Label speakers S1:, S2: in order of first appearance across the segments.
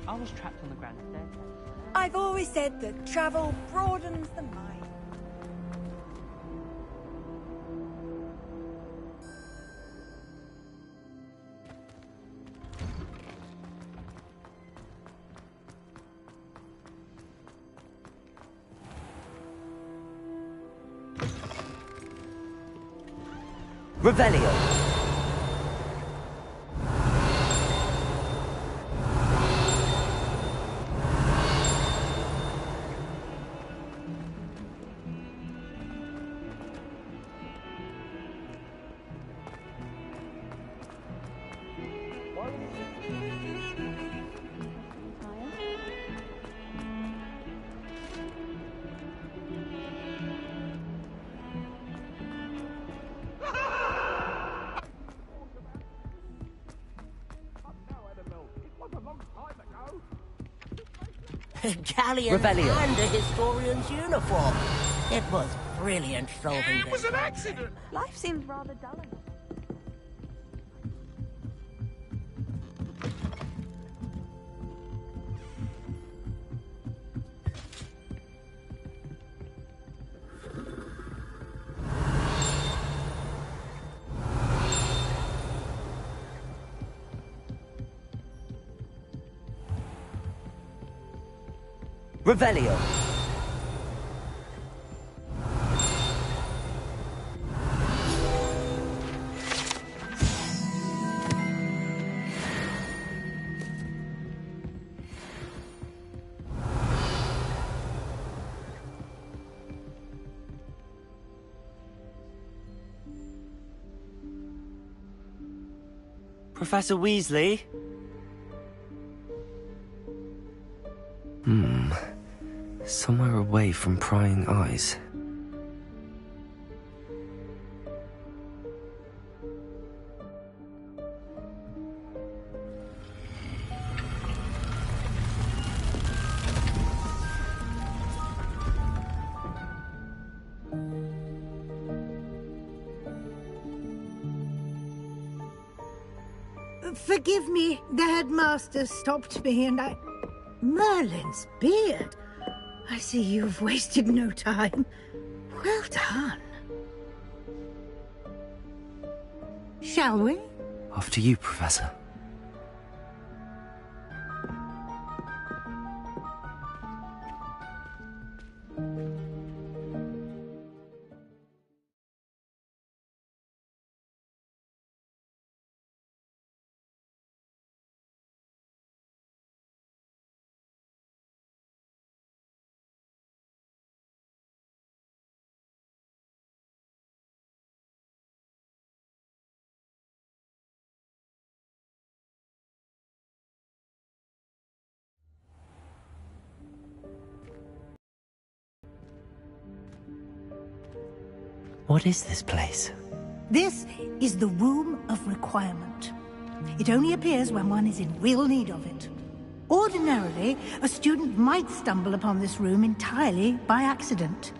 S1: I was trapped on the grand staircase.
S2: I've always said that travel broadens the mind.
S3: Revelio.
S4: Galleon
S3: Revelio.
S4: and a historian's uniform. It was brilliant solving
S5: It was an accident!
S2: Life seemed rather dull enough.
S3: Revelio.
S6: Professor Weasley?
S7: Somewhere away from prying eyes.
S8: Forgive me, the headmaster stopped me and I... Merlin's beard! I see you've wasted no time. Well done. Shall we?
S7: After you, Professor. What is this place?
S8: This is the Room of Requirement. It only appears when one is in real need of it. Ordinarily, a student might stumble upon this room entirely by accident.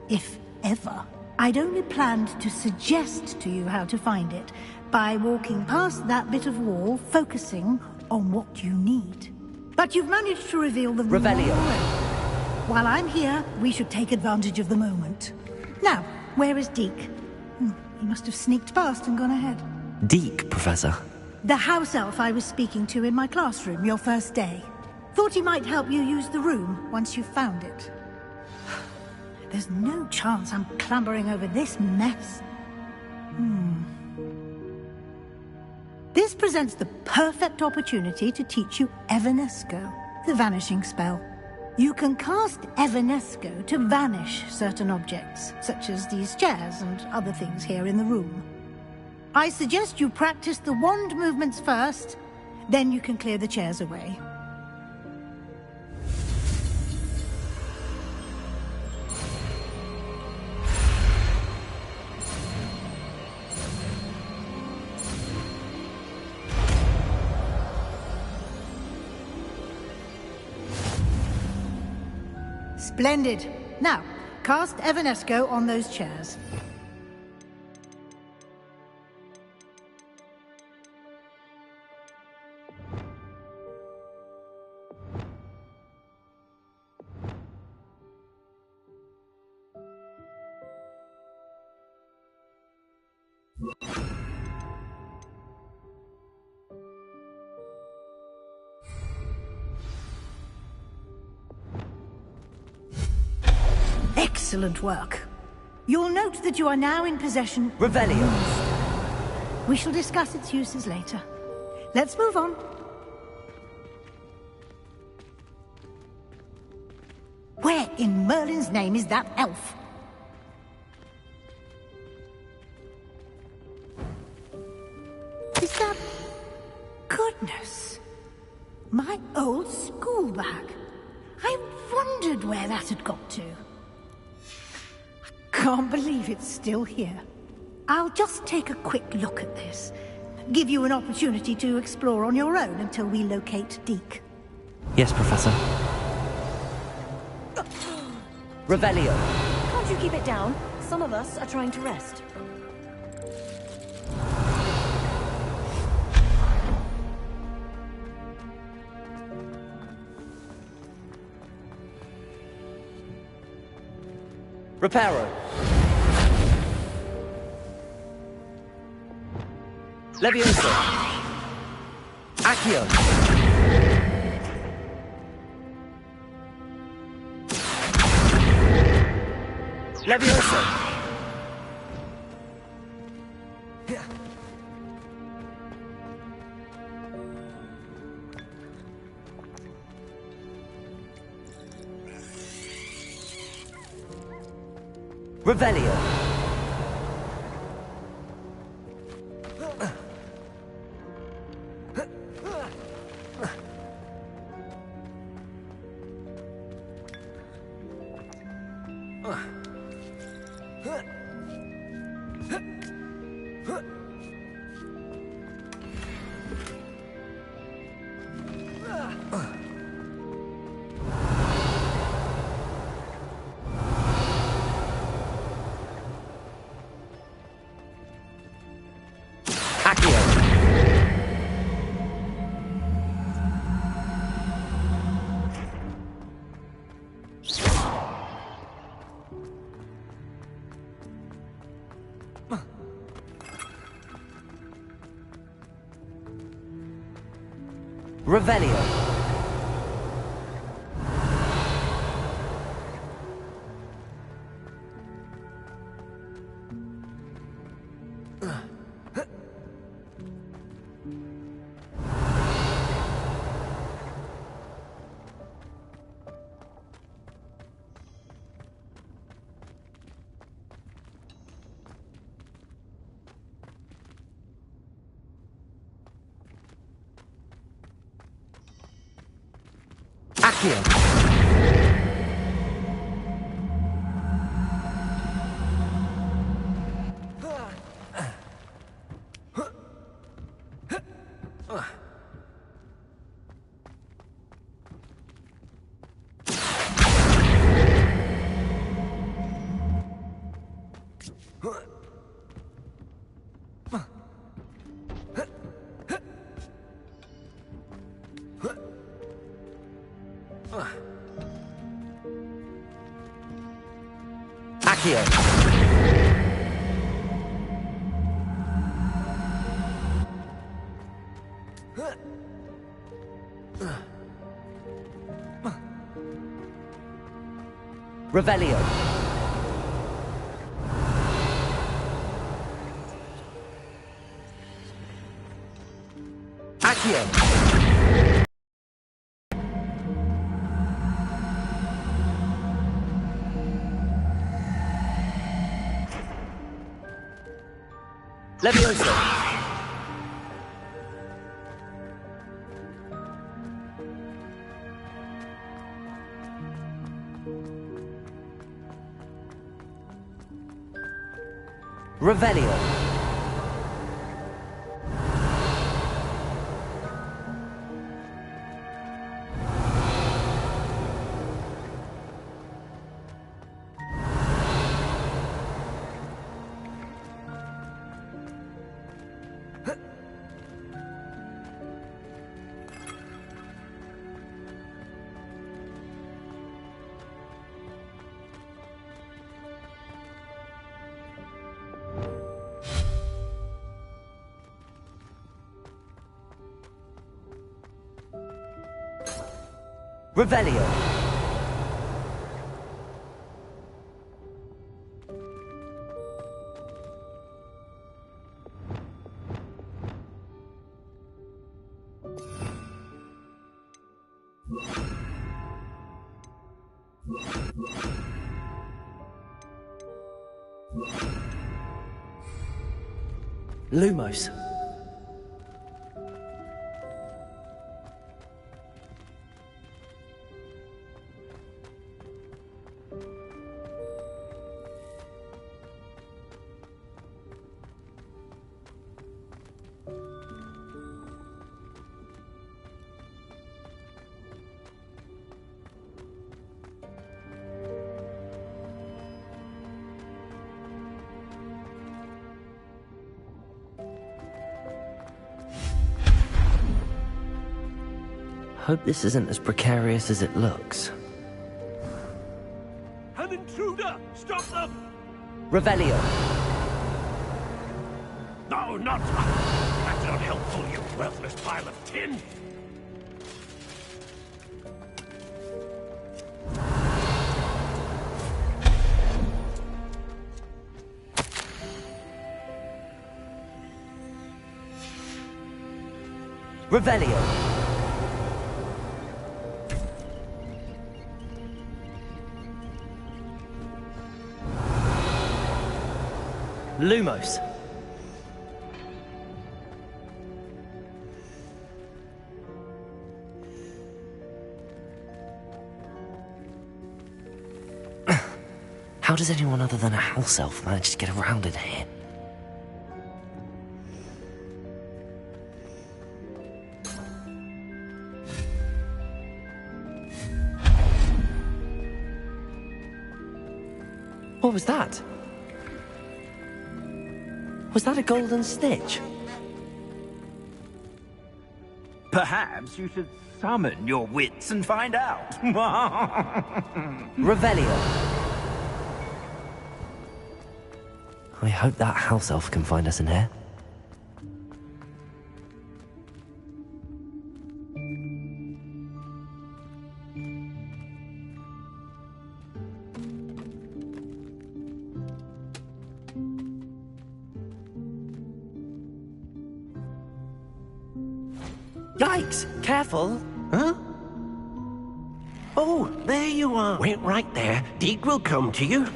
S8: If ever. I'd only planned to suggest to you how to find it by walking past that bit of wall, focusing on what you need. But you've managed to reveal the room
S3: Revelio.
S8: already. While I'm here, we should take advantage of the moment. Now, where is Deke? He must have sneaked past and gone ahead.
S7: Deke, Professor.
S8: The house elf I was speaking to in my classroom your first day. Thought he might help you use the room once you've found it. There's no chance I'm clambering over this mess. This presents the perfect opportunity to teach you Evanesco, the vanishing spell. You can cast Evanesco to vanish certain objects, such as these chairs and other things here in the room. I suggest you practice the wand movements first, then you can clear the chairs away. Splendid. Now, cast Evanesco on those chairs. Excellent work. You'll note that you are now in possession.
S3: Revelio.
S8: We shall discuss its uses later. Let's move on. Where in Merlin's name is that elf? Is that... Goodness. My old school bag. I wondered where that had got to. I can't believe it's still here. I'll just take a quick look at this. Give you an opportunity to explore on your own until we locate Deke.
S7: Yes, Professor.
S3: Revelio.
S2: Can't you keep it down? Some of us are trying to rest.
S3: Reparo. Levioso. Accio. Levioso. Revelio. Revelio. Accio. Accio. Revelio. Accio. Levioso. Revelio. Revelio.
S7: Lumos. Hope this isn't as precarious as it looks.
S1: An intruder! Stop them!
S3: Revelio.
S1: No, not... That's not helpful, you worthless pile of tin!
S3: Revelio. Lumos.
S7: How does anyone other than a house elf manage to get around in here? What was that? Was that a golden stitch?
S1: Perhaps you should summon your wits and find out.
S3: Revelio.
S7: I hope that house elf can find us in here.
S5: Yikes! Careful! Huh? Oh, there you are. Wait right there. Deke will come to you.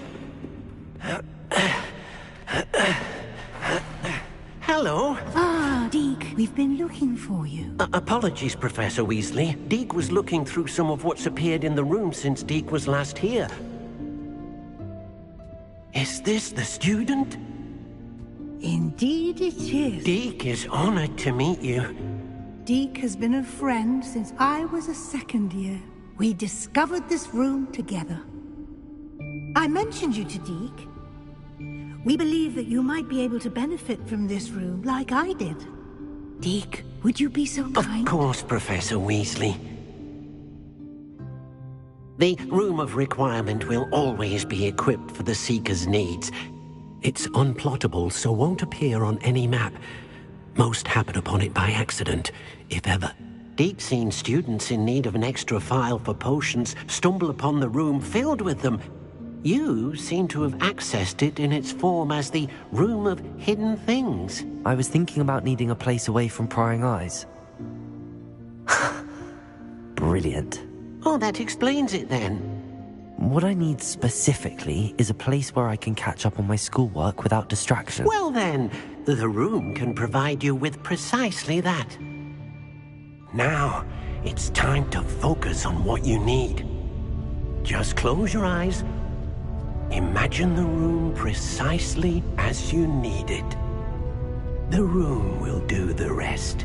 S5: Hello.
S8: Ah, Deke, we've been looking for you.
S5: Apologies, Professor Weasley. Deke was looking through some of what's appeared in the room since Deke was last here. Is this the student?
S8: Indeed it is.
S5: Deke is honored to meet you.
S8: Deke has been a friend since I was a second year. We discovered this room together. I mentioned you to Deke. We believe that you might be able to benefit from this room like I did. Deke, would you be so kind?
S5: Of course, Professor Weasley. The Room of Requirement will always be equipped for the Seeker's needs. It's unplottable, so won't appear on any map. Most happen upon it by accident, if ever. Deke's seen students in need of an extra file for potions stumble upon the room filled with them. You seem to have accessed it in its form as the Room of Hidden Things.
S7: I was thinking about needing a place away from prying eyes. Brilliant.
S5: Oh, that explains it then.
S7: What I need specifically is a place where I can catch up on my schoolwork without distraction.
S5: Well then, the room can provide you with precisely that. Now, it's time to focus on what you need. Just close your eyes. Imagine the room precisely as you need it. The room will do the rest.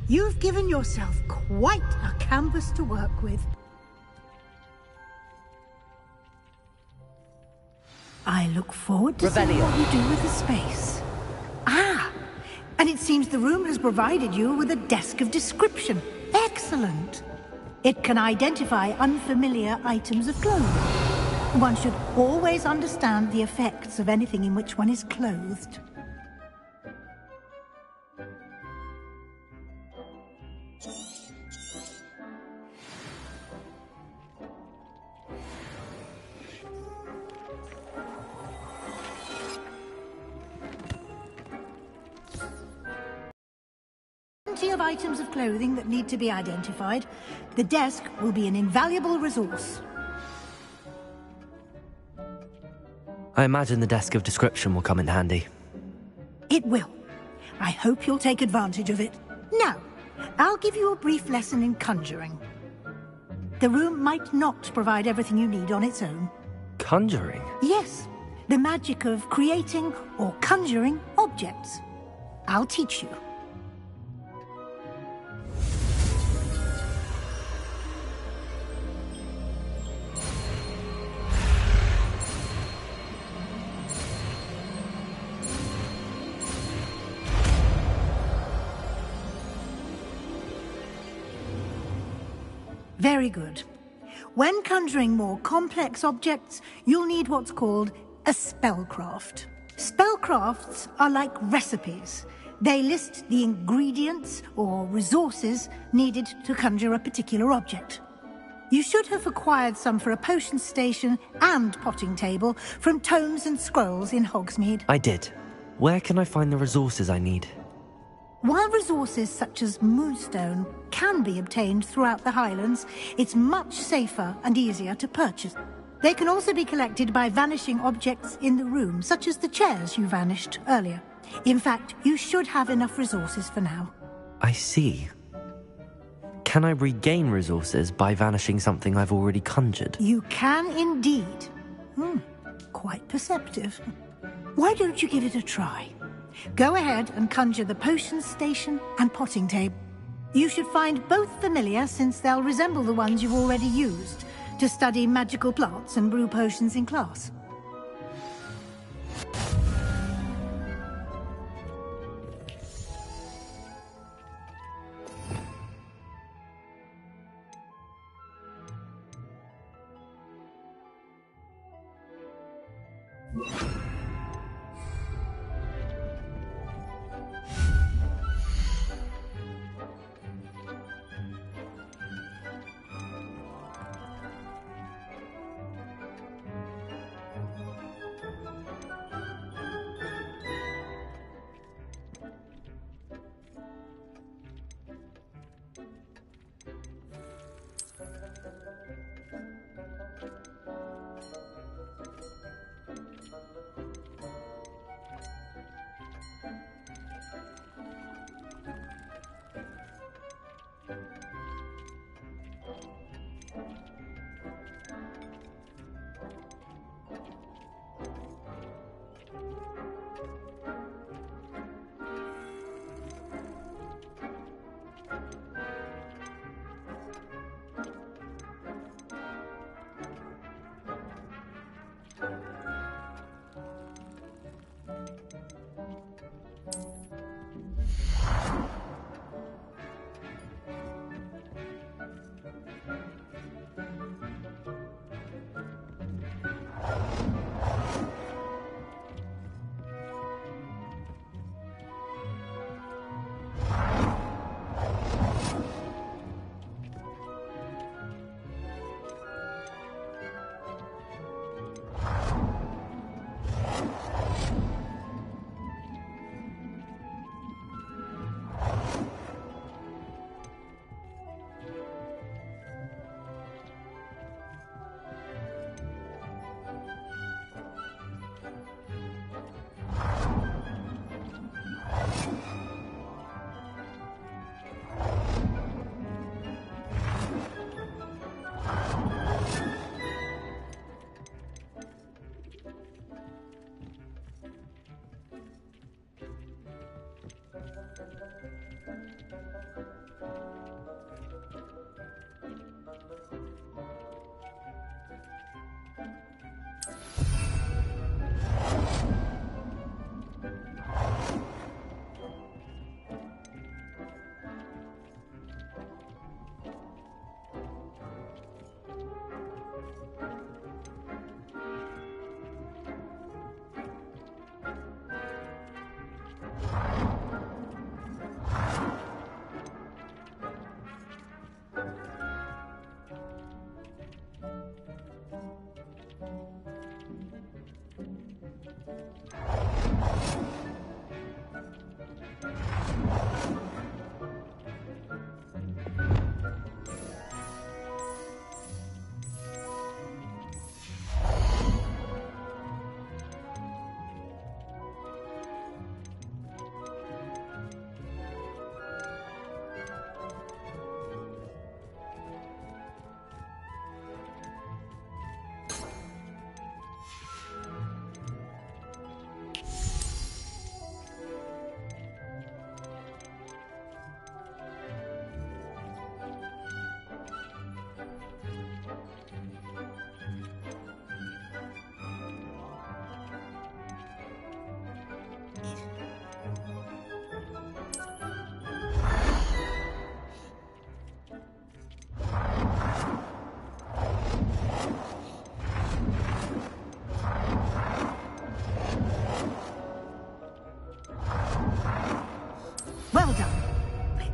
S8: You've given yourself quite a canvas to work with. I look forward to seeing
S3: Revelio.
S8: what you do with the space. Ah, and it seems the room has provided you with a desk of description. Excellent. It can identify unfamiliar items of clothing. One should always understand the effects of anything in which one is clothed. Plenty of items of clothing that need to be identified. The desk will be an invaluable resource.
S7: I imagine the desk of description will come in handy.
S8: It will. I hope you'll take advantage of it. Now, I'll give you a brief lesson in conjuring. The room might not provide everything you need on its own.
S7: Conjuring?
S8: Yes, the magic of creating or conjuring objects. I'll teach you. Very good. When conjuring more complex objects, you'll need what's called a spellcraft. Spellcrafts are like recipes. They list the ingredients or resources needed to conjure a particular object. You should have acquired some for a potion station and potting table from tomes and scrolls in Hogsmeade.
S7: I did. Where can I find the resources I need?
S8: While resources such as moonstone can be obtained throughout the Highlands, it's much safer and easier to purchase. They can also be collected by vanishing objects in the room, such as the chairs you vanished earlier. In fact, you should have enough resources for now.
S7: I see. Can I regain resources by vanishing something I've already conjured?
S8: You can indeed. Quite perceptive. Why don't you give it a try? Go ahead and conjure the potion station and potting table. You should find both familiar, since they'll resemble the ones you've already used to study magical plants and brew potions in class.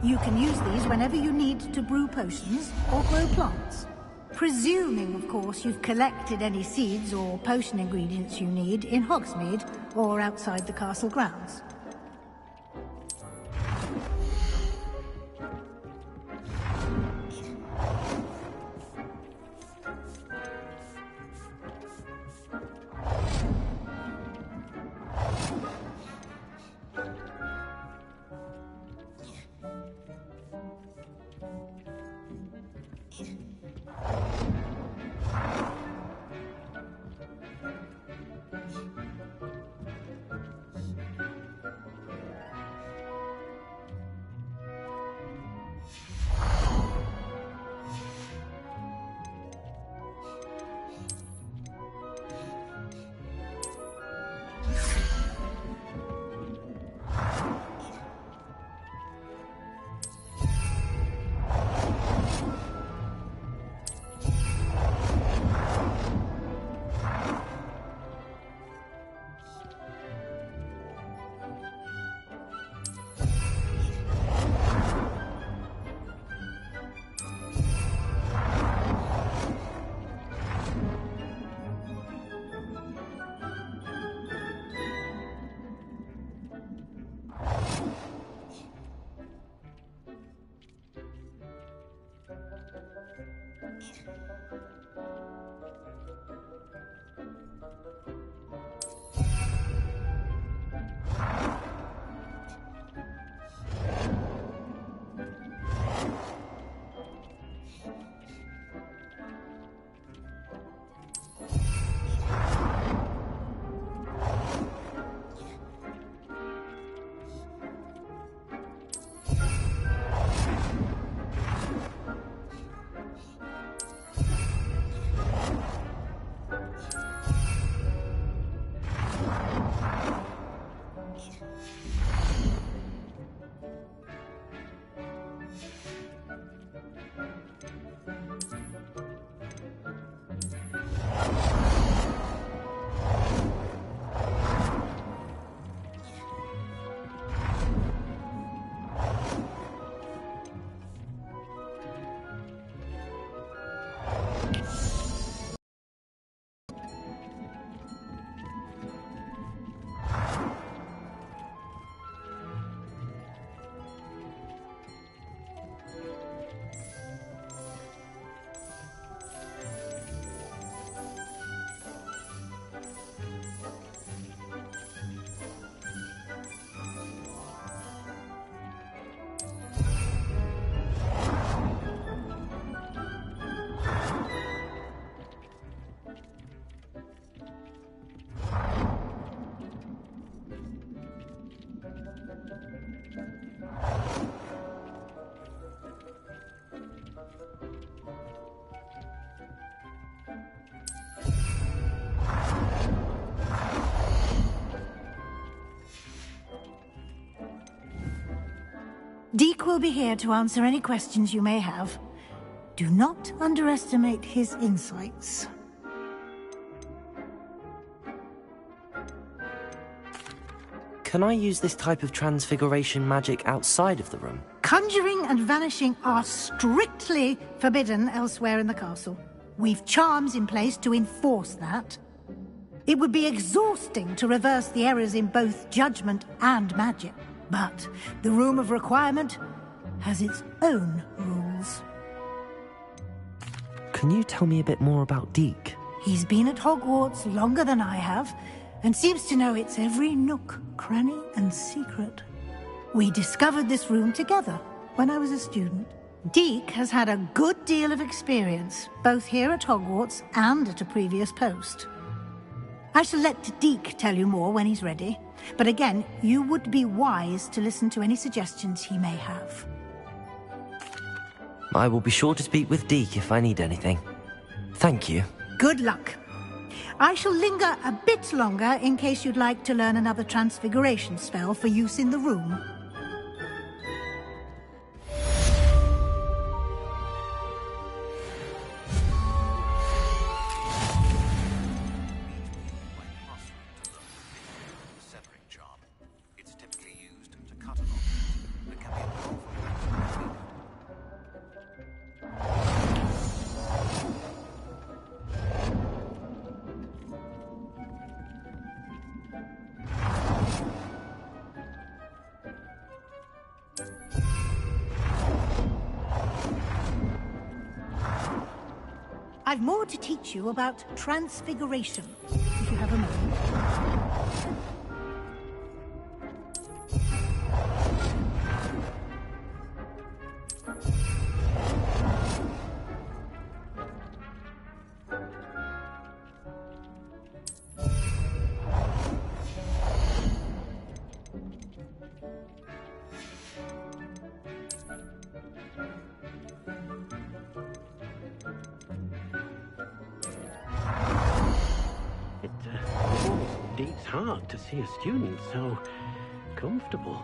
S8: You can use these whenever you need to brew potions or grow plants. Presuming, of course, you've collected any seeds or potion ingredients you need in Hogsmeade or outside the castle grounds. Deek will be here to answer any questions you may have. Do not underestimate his insights.
S7: Can I use this type of transfiguration magic outside of the room?
S8: Conjuring and vanishing are strictly forbidden elsewhere in the castle. We've charms in place to enforce that. It would be exhausting to reverse the errors in both judgment and magic. But the Room of Requirement has its own rules.
S7: Can you tell me a bit more about Deek?
S8: He's been at Hogwarts longer than I have, and seems to know its every nook, cranny, and secret. We discovered this room together when I was a student. Deek has had a good deal of experience, both here at Hogwarts and at a previous post. I shall let Deek tell you more when he's ready, but again, you would be wise to listen to any suggestions he may have.
S7: I will be sure to speak with Deek if I need anything. Thank you.
S8: Good luck. I shall linger a bit longer in case you'd like to learn another transfiguration spell for use in the room. I've more to teach you about transfiguration, if you have a moment.
S5: It's hard to see a student so comfortable.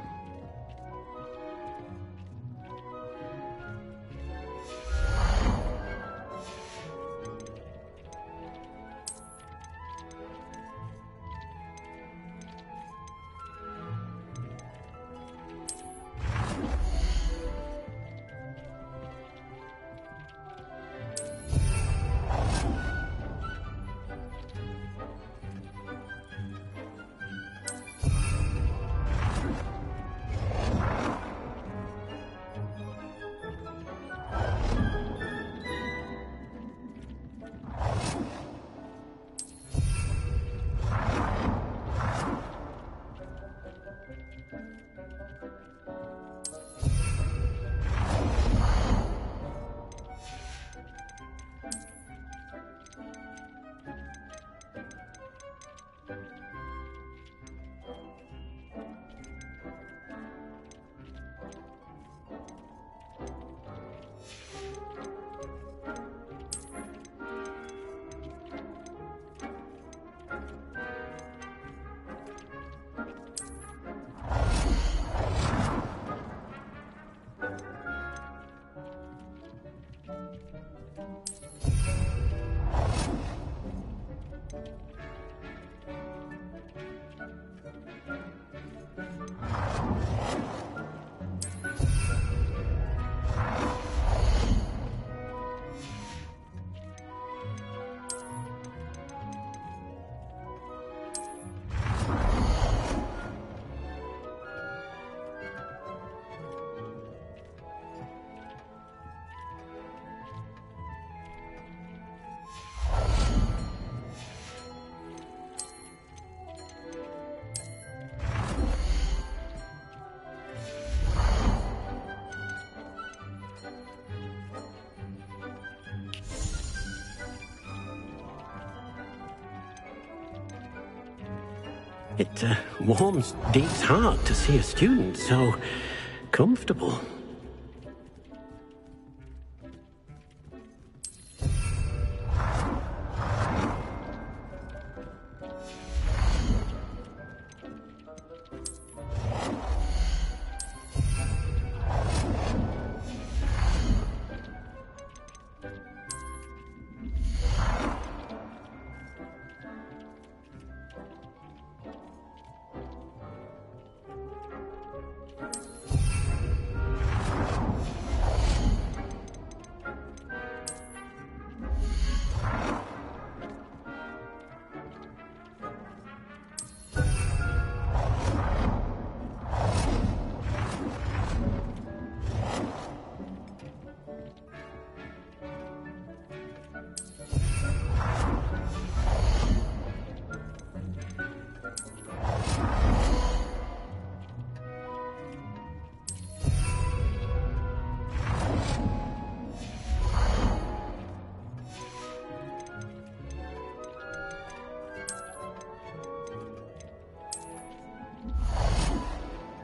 S5: It warms Dee's heart to see a student so comfortable.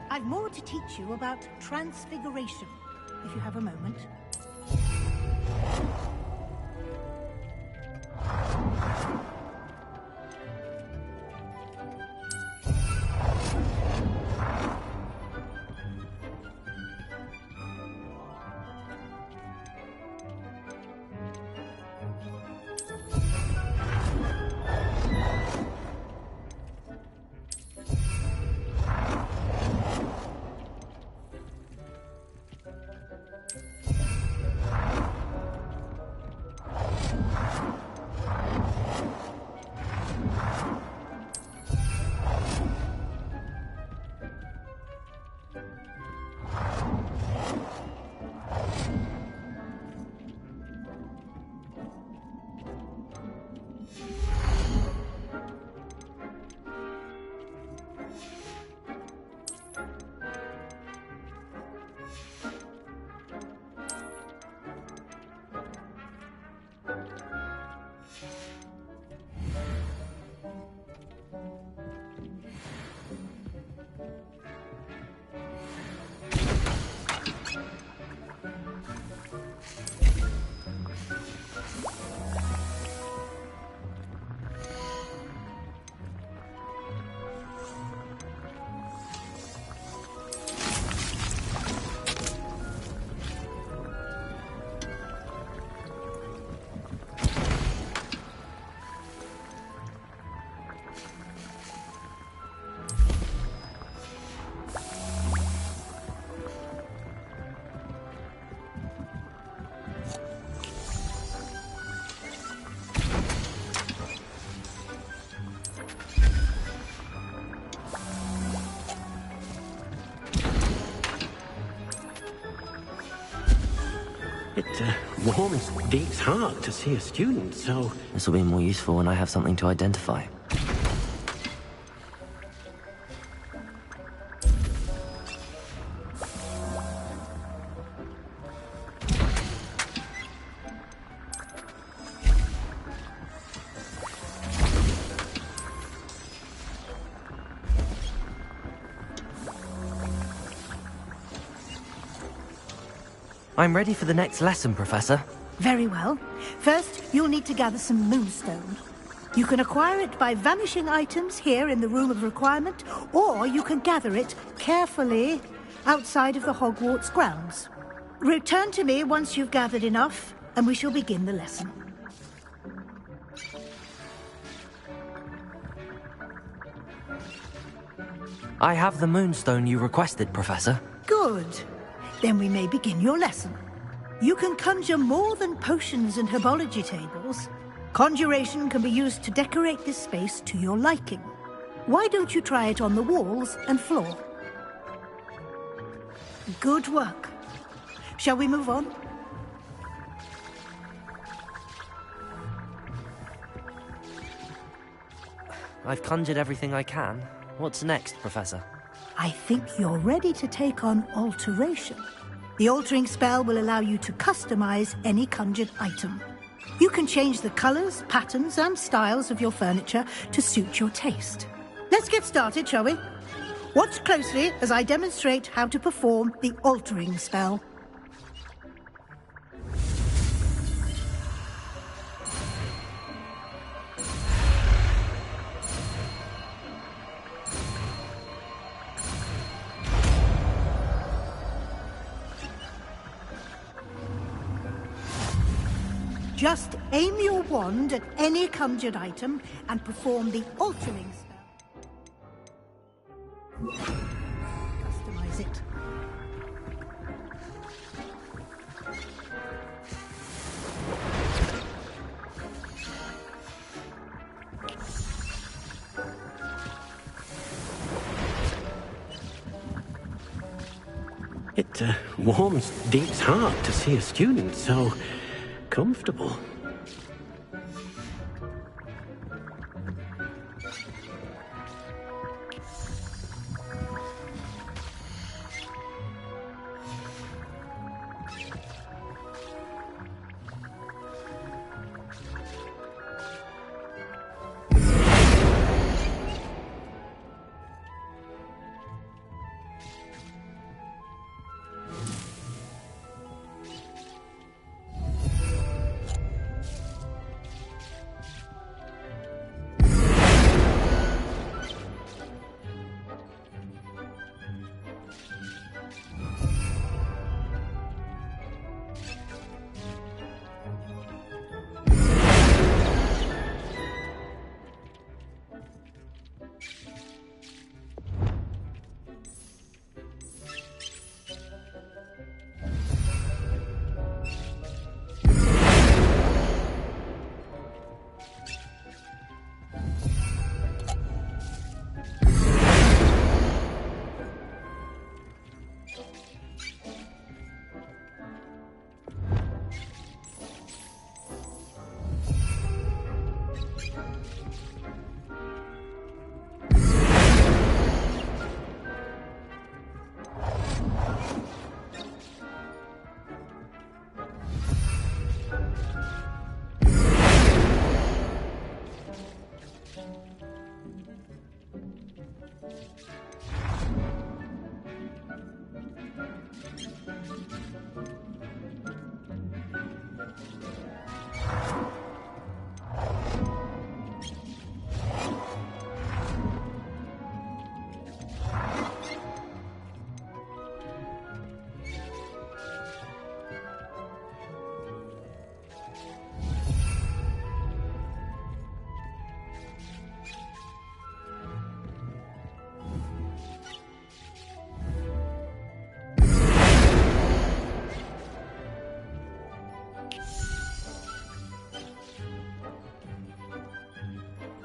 S8: I've more to teach you about transfiguration, if you have a moment.
S5: warms Deek's heart to see a student, so...
S7: This will be more useful when I have something to identify. I'm ready for the next lesson, Professor.
S8: Very well. First, you'll need to gather some moonstone. You can acquire it by vanishing items here in the Room of Requirement, or you can gather it carefully outside of the Hogwarts grounds. Return to me once you've gathered enough, and we shall begin the lesson.
S7: I have the moonstone you requested, Professor.
S8: Good. Then we may begin your lesson. You can conjure more than potions and herbology tables. Conjuration can be used to decorate this space to your liking. Why don't you try it on the walls and floor? Good work. Shall we move on?
S7: I've conjured everything I can. What's next, Professor?
S8: I think you're ready to take on alteration. The altering spell will allow you to customize any conjured item. You can change the colors, patterns, and styles of your furniture to suit your taste. Let's get started, shall we? Watch closely as I demonstrate how to perform the altering spell. Just aim your wand at any conjured item and perform the altering spell. Customize it.
S5: It warms Deek's heart to see a student so comfortable.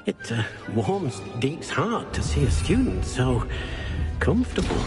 S5: It warms Deek's heart to see a student so comfortable.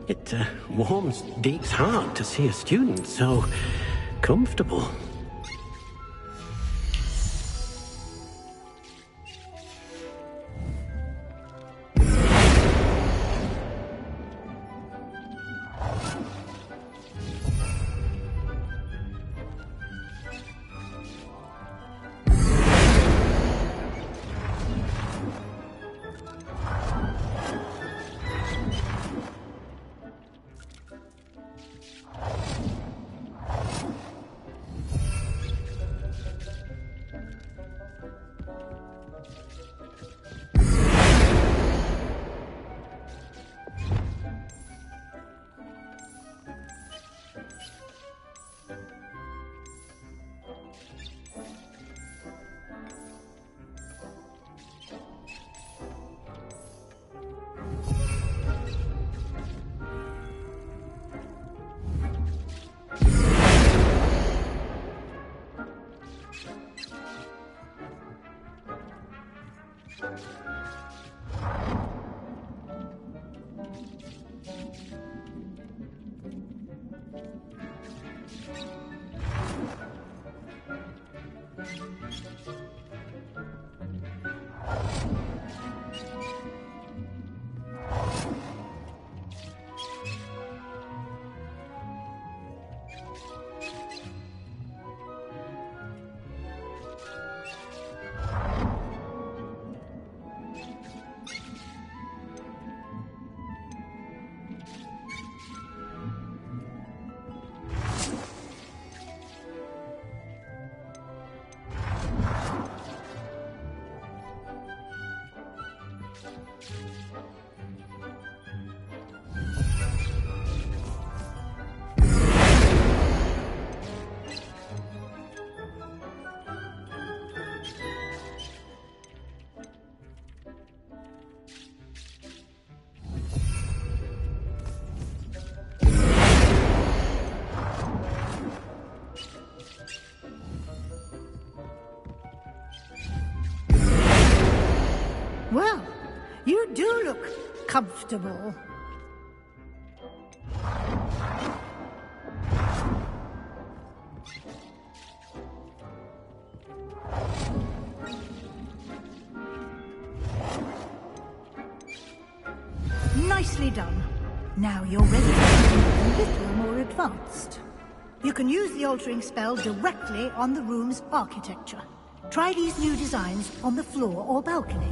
S5: It warms Deke's heart to see a student so comfortable.
S8: Well, you do look comfortable. Nicely done. Now you're ready for something a little more advanced. You can use the altering spell directly on the room's architecture. Try these new designs on the floor or balcony.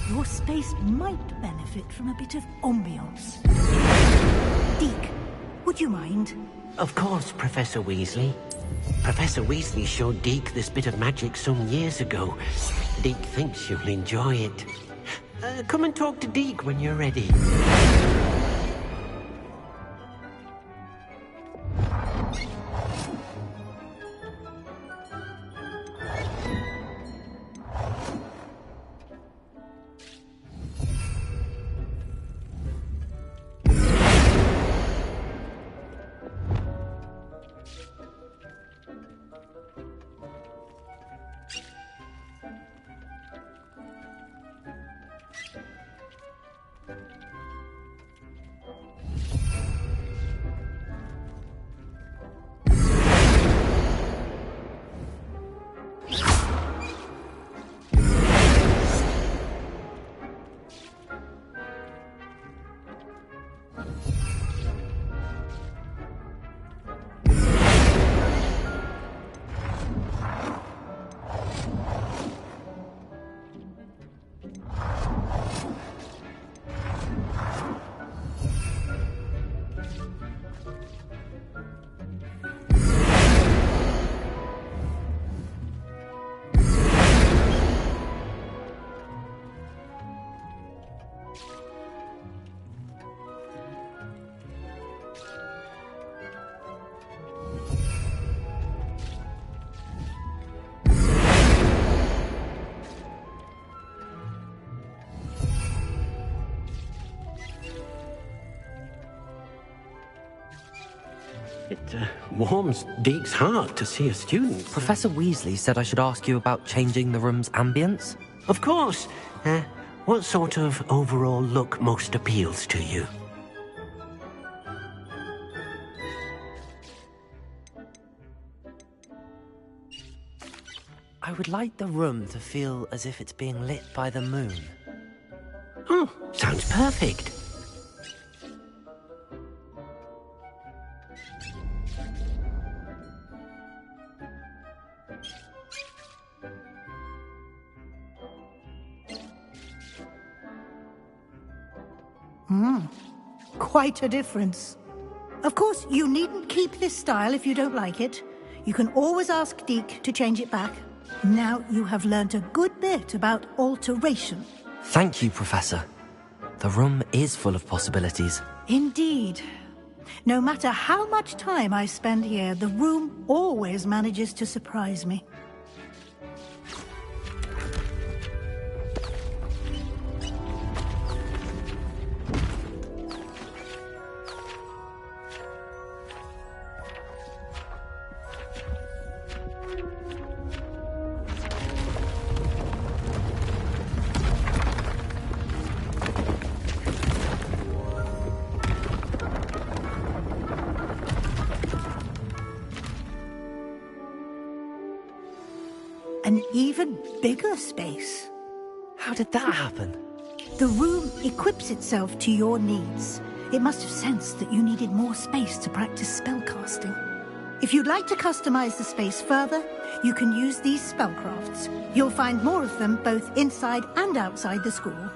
S8: Your space might benefit from a bit of ambiance. Deke, would you mind?
S5: Of course, Professor Weasley. Professor Weasley showed Deke this bit of magic some years ago. Deke thinks you'll enjoy it. Come and talk to Deke when you're ready. warms Deke's heart to see a student.
S7: Professor Weasley said I should ask you about changing the room's ambience.
S5: Of course. What sort of overall look most appeals to you?
S7: I would like the room to feel as if it's being lit by the moon.
S5: Oh, sounds perfect.
S8: Quite a difference. Of course, you needn't keep this style if you don't like it. You can always ask Deke to change it back. Now you have learnt a good bit about alteration.
S7: Thank you, Professor. The room is full of possibilities.
S8: Indeed. No matter how much time I spend here, the room always manages to surprise me. An even bigger space.
S7: How did that happen?
S8: The room equips itself to your needs. It must have sensed that you needed more space to practice spellcasting. If you'd like to customize the space further, you can use these spellcrafts. You'll find more of them both inside and outside the school.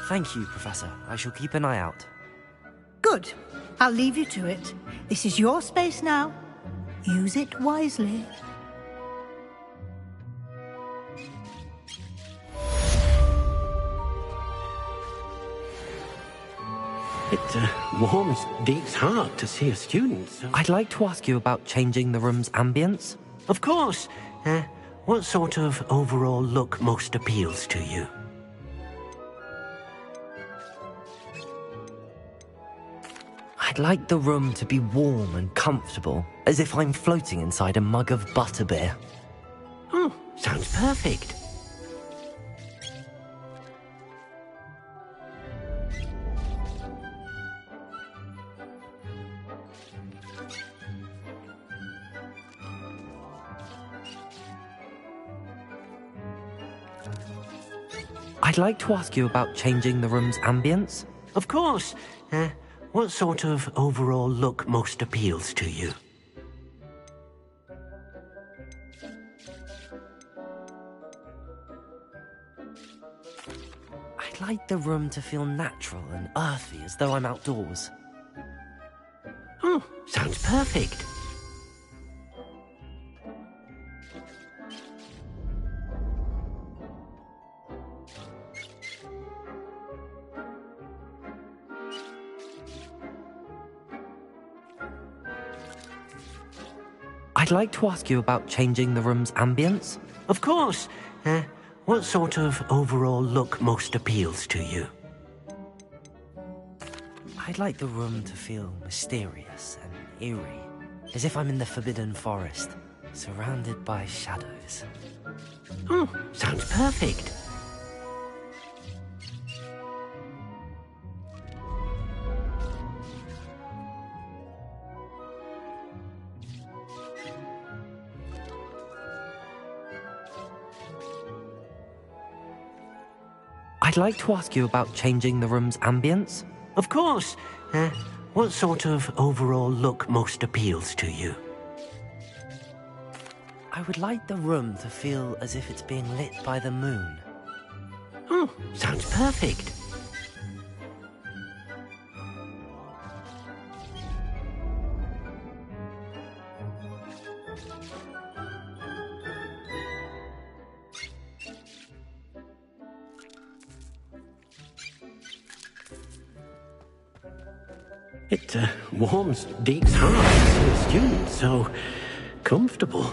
S7: Thank you, Professor. I shall keep an eye out.
S8: Good. I'll leave you to it. This is your space now. Use it wisely.
S5: It warms Deke's heart to see a student.
S7: I'd like to ask you about changing the room's ambience.
S5: Of course. What sort of overall look most appeals to you?
S7: I'd like the room to be warm and comfortable, as if I'm floating inside a mug of butterbeer.
S5: Oh, sounds perfect.
S7: I'd like to ask you about changing the room's ambience.
S5: Of course. What sort of overall look most appeals to you?
S7: I'd like the room to feel natural and earthy, as though I'm outdoors.
S5: Oh, sounds perfect.
S7: I'd like to ask you about changing the room's ambience.
S5: Of course. What sort of overall look most appeals to you?
S7: I'd like the room to feel mysterious and eerie, as if I'm in the Forbidden Forest, surrounded by shadows.
S5: Oh, sounds perfect.
S7: I'd like to ask you about changing the room's ambience.
S5: Of course. What sort of overall look most appeals to you?
S7: I would like the room to feel as if it's being lit by the moon.
S5: Oh, sounds perfect. It warms Deke's heart to see a student so comfortable.